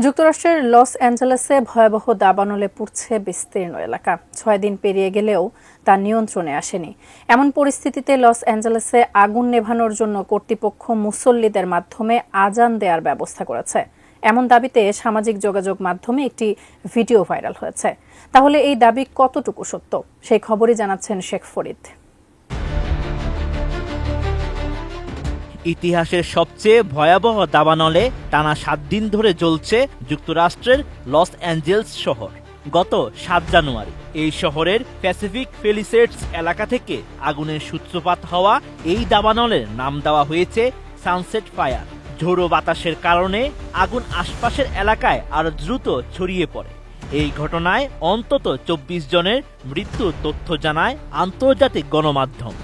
যুক্তরাষ্ট্রের লস অ্যাঞ্জেলেসে ভয়াবহ দাবানলে পুড়ছে বিস্তীর্ণ এলাকা। 6 দিন পেরিয়ে গেলেও তা নিয়ন্ত্রণে আসেনি। এমন পরিস্থিতিতে লস অ্যাঞ্জেলেসে আগুন নেভানোর জন্য কর্তৃপক্ষ মুসল্লিদের মাধ্যমে আজান দেওয়ার ব্যবস্থা করেছে। এমন দাবিতে সামাজিক যোগাযোগ মাধ্যমে একটি ভিডিও ভাইরাল হয়েছে। তাহলে এই দাবি কতটুকু সত্য, সেই খবরই জানাচ্ছেন শেখ ফরিদ। ইতিহাসের সবচেয়ে ভয়াবহ দাবানলে টানা 7 দিন ধরে জ্বলছে যুক্তরাষ্ট্রের লস অ্যাঞ্জেলস শহর। গত 7 জানুয়ারি এই শহরের প্যাসিফিক প্যালিসেডস এলাকা থেকে আগুনের সূত্রপাত হওয়া এই দাবানলের নাম দেওয়া হয়েছে সানসেট ফায়ার। ঝোড়ো বাতাসের কারণে আগুন আশপাশের এলাকায় আরো দ্রুত ছড়িয়ে পড়ে। এই ঘটনায় অন্তত 24 জনের মৃত্যুর তথ্য জানায় আন্তর্জাতিক গণমাধ্যম।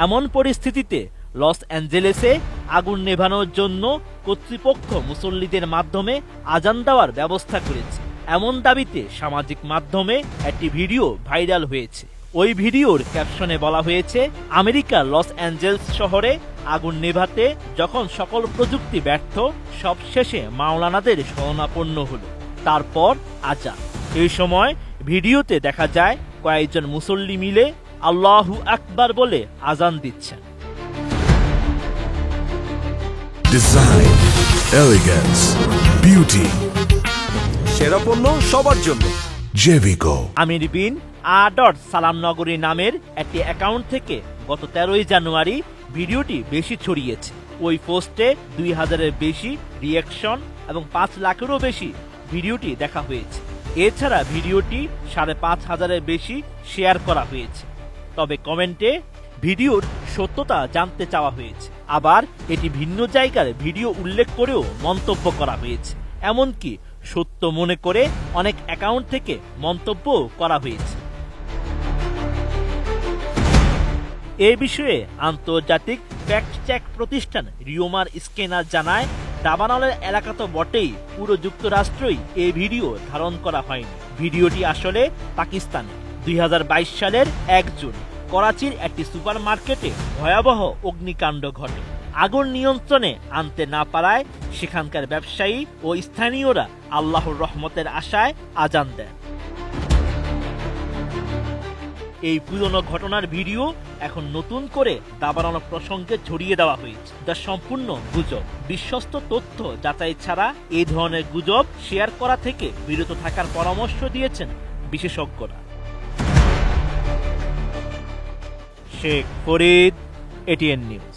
এমন পরিস্থিতিতে লস অ্যাঞ্জেলেসে আগুন নেভানোর জন্য কর্তৃপক্ষ মুসল্লিদের মাধ্যমে আজান দেওয়ার ব্যবস্থা করেছে। এমন দাবিতে সামাজিক মাধ্যমে একটি ভিডিও ভাইরাল হয়েছে। ওই ভিডিওর ক্যাপশনে বলা হয়েছে, আমেরিকার লস অ্যাঞ্জেলস শহরে আগুন নেভাতে যখন সকল প্রযুক্তি ব্যর্থ, সবশেষে মাওলানাদের শরণাপন্ন হলো, তারপর আজান। এই সময় ভিডিওতে দেখা যায় কয়েকজন মুসল্লি মিলে আল্লাহু আকবার বলে আজান দিচ্ছেন। ডিজাইন, এলিগেন্স, বিউটি, সেরা পণ্য সবার জন্য জেভিকো। আমির বিন সালাম নগরী নামের একটি অ্যাকাউন্ট থেকে গত 13 জানুয়ারি ভিডিওটি বেশি ছড়িয়েছে। ওই পোস্টে 2000-এর বেশি রিয়াকশন এবং 5 লাখেরও বেশি ভিডিওটি দেখা হয়েছে। এছাড়া ভিডিওটি 5500-এর বেশি শেয়ার করা হয়েছে। তবে কমেন্টে ভিডিওর সত্যতা জানতে চাওয়া হয়েছে। আবার এটি ভিন্ন জায়গার ভিডিও উল্লেখ করেও মন্তব্য করা হয়েছে। এমনকি সত্য মনে করে অনেক অ্যাকাউন্ট থেকে মন্তব্য করা হয়েছে। এ বিষয়ে আন্তর্জাতিক ফ্যাক্ট চেক প্রতিষ্ঠান রিওমার স্ক্যানার জানায়, দাবানলের এলাকা তো বটেই, পুরো যুক্তরাষ্ট্রই এই ভিডিও ধারণ করা হয়নি। ভিডিওটি আসলে পাকিস্তানে 2022 সালের 1 জুন করাচির একটি সুপার মার্কেটে ভয়াবহ অগ্নিকাণ্ড ঘটে। আগুন নিয়ন্ত্রণে আনতে না পারায় সেখানকার ব্যবসায়ী ও স্থানীয়রা আল্লাহর রহমতের আশায় আজান দেন। এই পুরনো ঘটনার ভিডিও এখন নতুন করে দাবানল প্রসঙ্গে ছড়িয়ে দেওয়া হয়েছে, যা সম্পূর্ণ গুজব। বিশ্বস্ত তথ্য যাচাই ছাড়া এই ধরনের গুজব শেয়ার করা থেকে বিরত থাকার পরামর্শ দিয়েছেন বিশেষজ্ঞরা। Sheikh Farid, ATN news.